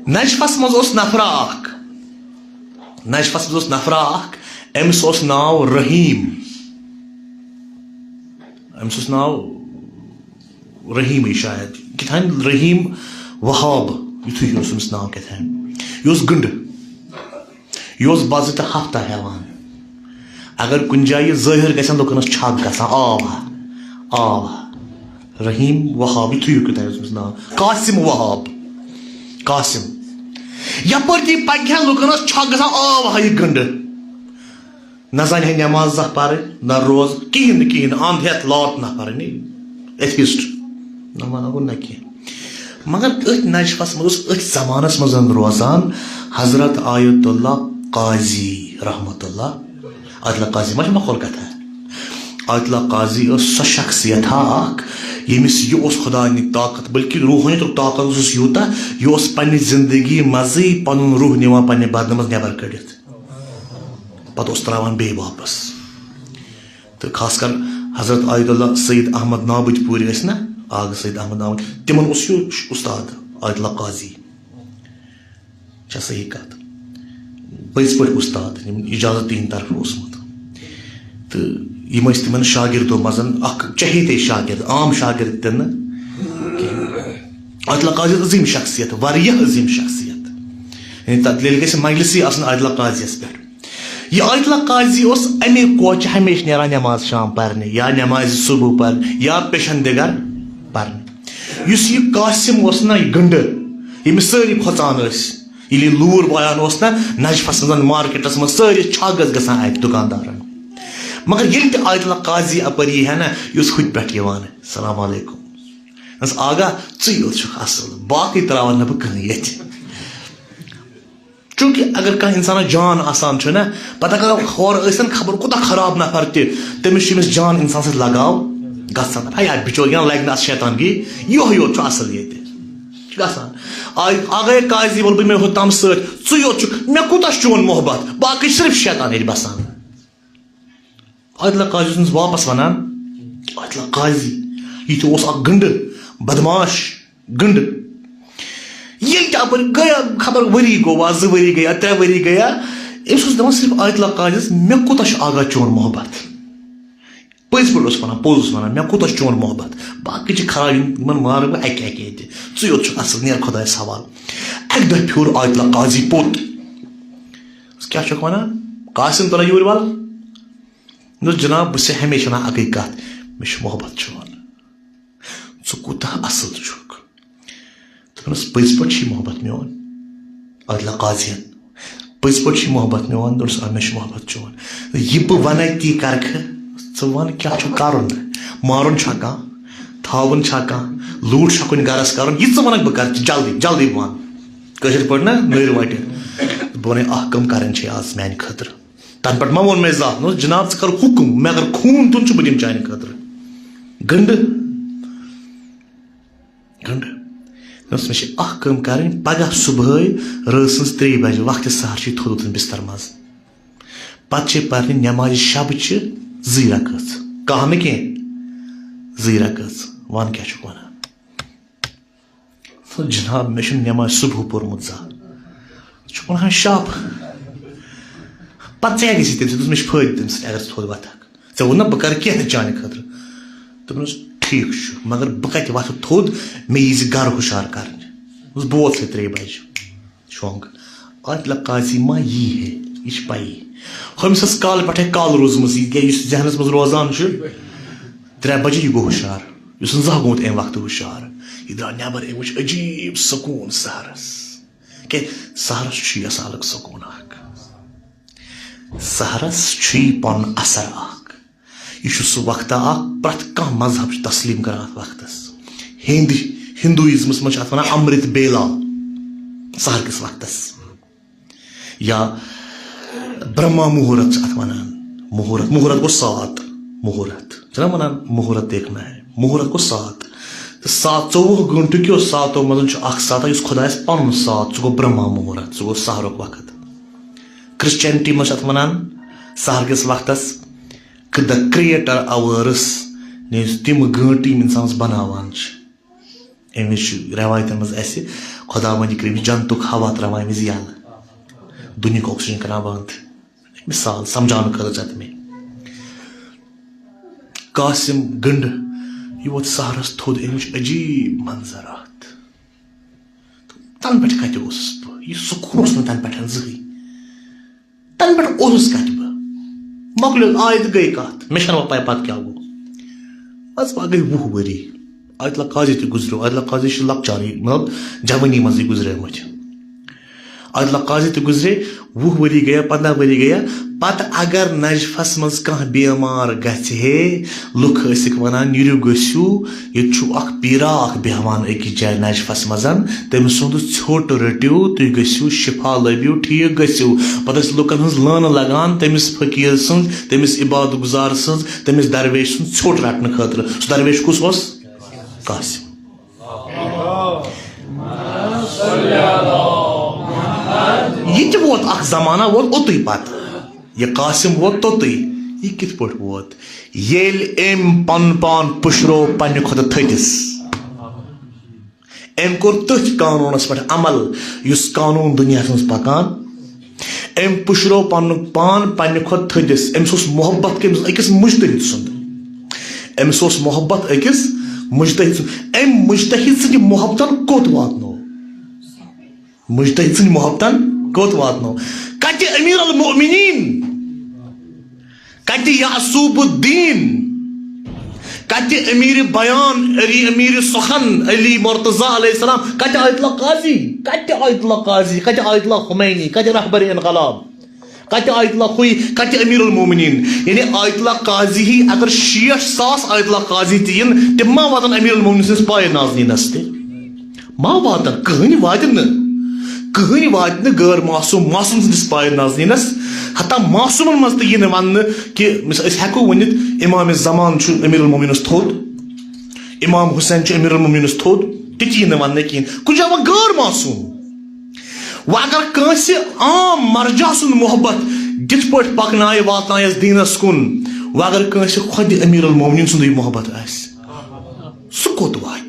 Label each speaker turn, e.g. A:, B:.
A: نجفس مز نفرا اخ امس ناو رحیم امس ناو رحیم شاید کتان رحیم وہاب یتھے امس ناو کتان یہ گنڈ یہ باضابطہ ہفتہ ہیوان اگر کن جائیں ظاہر گھن لکن چھک گھان رحیم وہاب یتھے کتان امس ناو قاسم وہاب قاسم یپر تی پکہ لکن چھک گھان یہ گنڈ نہ زن نماز پڑھ نہ روز کہین اند ہتھ لات نہ پڑھ ایتھسٹ نہ ونو نہ کی مگر ات نجفس مز ات زمانس مز روزان حضرت آیت اللہ قاضی رحمت اللہ آیت اللہ قاضی ما مخول کتھا آیت اللہ قاضی سو شخصیت اخ یمس یہ خدا طاقت بلکہ روحانیت طاقت یوتا یہ پنہ زندگی مزے پن روح نوان پنہ بدن مز نبر کڑت پتہ تراوان بی واپس تو خاص کر حضرت آیت اللہ سید احمد نابج پوری نا آگ سید احمد نابج تمن استاد آیت اللہ قاضی صحیح کت پز پہ استاد اجازت تہند طرف اوسمت تو یم تمن شاگردو مزن اخ چہیتے شاگرد عام شاگرد تہ آیت اللہ قاضی عظیم شخصیت واریاہ عظیم شخصیت یعنی تک گھس مجلسی آسن آیت اللہ قاضیس پہ یہ آیت اللہ قاضی اس امی کوچ ہمیشہ نیران نماز شام پرنے یا نماز صبح پر یا پیشن دگر پرنے اس یہ قاسم اس نا یہ گنڈ یم ساری کھوچان یل لور وایان نا نجفس مز مارکیٹس مز ساری چھگس گژھان ات دکاندارن مگر یل تہ آیت اللہ قاضی اپری ہے نا اس ہت پہ السلام علیکم آگاہ ژٕ اصل باقی تراون نہ بہ کہین یت چونکہ اگر کھانا انسان جان آسان نا پتہ اگر ہور ٲسِن خبر کوتاہ خراب نفر تمس جان انسان سۭتۍ لگاو گژھان یا بچور لگہ نا شیطانگی یہ یوت اصل یہ گژھان آگے قاضی ول بہ مے ہوتام ست ژٕ یوت مے کوتاہ چون محبت باقی صرف شیطان یہ بسان آیت اللہ قاضی سنس واپس ونان آیت اللہ قاضی یہ تو اخ گنڈ بدماش گنڈ یل تپر گیا خبر وری گوا زٕ ؤری گیا ترٛےٚ ؤری گیا امس دپان صرف آیت اللہ قاضیس مے کوتاہ آگاہ چون محبت پٔزۍ پٲٹھۍ ونان پوٚز ونان مے کوتاہ چون محبت باقی خراب یمن مارٕ بہٕ اکہِ اکہِ ییٚتہِ ژٕ یوت چھُکھ اصل نیر خۄدایس حوالہٕ اکہِ دۄہ پھیوٗر آیت اللہ قاضی پوٚت کیاہ چھُکھ ونان قاسم تلا یوٗرۍ ول دوٚپُس جناب بہٕ چھُسے ہمیشہ ونان اکٕے کتھ مےٚ چھُ محبت چون ژٕ کوٗتاہ اصل چھُکھ دپس پٔزۍ پٲٹھۍ چھی محبت میون آیت اللہ قاضین پٔزۍ پٲٹھۍ چھی محبت میون دوٚپُس مےٚ چھُ محبت چون یہِ بہٕ ونے تی کرکھٕ ژٕ ون کیاہ چھُ کرُن مارُن چھا کانٛہہ تھاوُن چھا کانٛہہ لوٗٹھ چھا کُنہِ گرس کرُن یہِ ژٕ ونکھ بہٕ کرٕ جلدی جلدی ون کٲشِر پٲٹھۍ نا نٔرۍ وٹہِ بہٕ ونے اکھ کٲم کرٕنۍ چھے آز میانہِ خٲطرٕ تنہٕ پٮ۪ٹھ ما ووٚن مےٚ زانٛہہ دوٚپُس جناب ژٕ کر حُکم مےٚ اگر خوٗن دیُن چھُ بہٕ دِمہٕ چانہِ خٲطرٕ گنڈٕ گنڈٕ دوٚپُس مےٚ چھِ اکھ کٲم کرٕنۍ پگہہ صبحٲے رٲژ سٕنٛز 3 بجہِ وقتِ سحر چھُے تھوٚد ووٚتھمُت بستر منٛز پتہٕ چھے پرنہِ نٮ۪مازِ شبچہِ 2 رکٲژ کاہ نہٕ کینٛہہ 2 رکٲژ ون کیاہ چھُکھ ونان جناب مےٚ چھُنہٕ نٮ۪مازِ صبح پوٚرمُت زانٛہہ ژٕ چھُکھ ونان شب پتہٕ ژےٚ گژھی تمہِ سۭتۍ مےٚ چھُ فٲیدٕ تمہِ سۭتۍ اگر ژٕ تھوٚد وۄتھکھ ژےٚ ووٚن نا بہٕ کرٕ کینٛہہ تہِ چانہِ خٲطرٕ دوٚپنس ٹھیٖک چھُ مگر بہٕ کتہِ وۄتھٕ تھوٚد مےٚ یی زِ گرٕ ہُشار کرنہِ دوٚپُس بہٕ ووت 3 بجہِ شونٛگ آیت اللہ قاضی ما یی ہے یہِ چھِ پایی ہُمِس ٲس کالہٕ پٮ۪ٹھے کال روٗزمٕژ یہِ یُس ذہنس منٛز روزان چھُ 3 بجے یہِ گوٚو ہُشار یُس نہٕ زانٛہہ گوٚمُت امہِ وقتہٕ ہُشار یہِ درٛاو نٮ۪بر أمۍ وٕچھ عجیٖب سکوٗن سحرس کیٛازِ سحرس چھُ یہِ آسان الگ سکوٗن اکھ سحرس چھُ یہِ پنُن اثر اکھ یہ سہ وقتہ اخ پرٛٮ۪تھ کانٛہہ مذہب تسلیم کران اتھ وقتس ہندوازمس مز ونان امرت بیلا سحر کس وقتس یا برہما مہورت ات ونان مہورت گو 7 مہورت چھنا ونان مہورت دیکھنا ہے مہورت گو 7 24 گھنٹہٕ کیو 7 مز اخ 7 اس خدایس پن 7 سہ گو برہما مہورت سہ گو سحرک وقت کرسچینٹی مز ات ونان سحر کس وقتس the creator hours تم گٲنٹہٕ یم انسانس بناوان امس روایتن مز خدا مندی کر جنتک ہوا تران وز یل دنیک آکسیجن کران بند مثال سمجھان خاطر ژت میں قاسم گنڈ یہ ووت سہرس تھود امچ عجیب منظرات تن پہ کتہ بہ یہ سکون اس تن پہ زہی تن پہ کت بہ مکل آئے تو گئی کت مے چھنہ پاے پتہ کیا گو بس پہ گئی 20 ؤری عادل اللہ قاضی تہ گزریو عادل اللہ قاضی لکچاری مطلب جوانی مزے گزرے مجھ عادل اللہ قاضی تہ گزرے 20 ؤری گیا 15 ؤری گیا پتہ اگر نجفس مز کانٛہہ بیمار گژھِ ہے لُکھ ٲسِکھ ونان نیٖرِو گٔژھِو ییٚتہِ چھُ اکھ پیٖرا اکھ بیٚہوان أکِس جایہِ نجفس منٛز تٔمۍ سُنٛد ژھیوٚٹ رٔٹِو تُہۍ گٔژھِو شفا لٔبِو ٹھیٖک گٔژھِو پتہٕ ٲسۍ لُکن ہٕنٛز لٲنہٕ لگان تٔمِس فقیٖر سٕنٛز تٔمِس عبادت گُزار سٕنٛز تٔمِس درویش سُنٛد ژھیوٚٹ رٹنہٕ خٲطرٕ سُہ درویش کُس اوس قاسم یہ تہ ووت اخ زمانہ ووت اوتُے پتہ یہ قاسم ووت توتُے یہ کتھ پٲٹھۍ ووت ییٚلہِ أمۍ پنُن پان پُشرو پننہِ کھۄتہٕ تھٔدِس أمۍ کوٚر تٔتھۍ قانوٗنس پٮ۪ٹھ عمل یُس قانوٗن دُنیاہس منٛز پکان أمۍ پُشرو پنُن پان پننہِ کھۄتہٕ تھٔدِس أمِس اوس محبت کٔمِس أکِس مُجتہد سُنٛد أمِس اوس محبت أکِس مُجتہد سُنٛد أمۍ مُجتہد سٕنٛدِ محبتن کوٚت واتنو مُجتہد سٕنٛدِ محبتن کوٚت واتنو کتہِ أمیٖر المؤمنیٖن کتہِ یعصوب الدیٖن کتہِ أمیٖرِ بیان أمیٖرِ سخن علی مرتضیٰ علیہ السلام کتہِ آیت اللہ قاضی کتہِ آیت اللہ قاضی کتہِ آیت اللہ خمینی کتہِ رہبر انقلاب کتہِ آیت اللہ خوی کتہِ أمیٖر المؤمنیٖن یعنی آیت اللہ قاضی ہی اگر 60,000 آیت اللہ قاضی تہِ یِن تِم ما واتن أمیٖر المؤمنیٖن سٕنٛدِس پایہِ نازنیٖنس تہِ ما واتن کٕہٕنۍ واتہِ نہٕ کٕہٕنۍ واتہِ نہٕ غٲر معصوٗم معصوٗم سٕنٛدِس پایہِ نازنیٖنس حتیٰ معصوٗمن منٛز تہِ یی نہٕ وننہٕ کہِ أسۍ ہٮ۪کو ؤنِتھ امام زمان چھُ أمیٖر المؤمنیٖنس تھوٚد امام حُسین چھُ أمیٖر المؤمنیٖنس تھوٚد تہِ تہِ یی نہٕ وننہٕ کِہیٖنۍ کُنہِ جایہِ وۄنۍ غٲر معصوٗم وۄنۍ اگر کٲنٛسہِ عام مرجع سُنٛد محبت تِتھ پٲٹھۍ پکنایہِ واتنایس دیٖنس کُن وۄنۍ اگر کٲنٛسہِ خۄدِ أمیٖر المؤمنیٖن سُنٛدٕے محبت آسہِ سُہ کوٚت واتہِ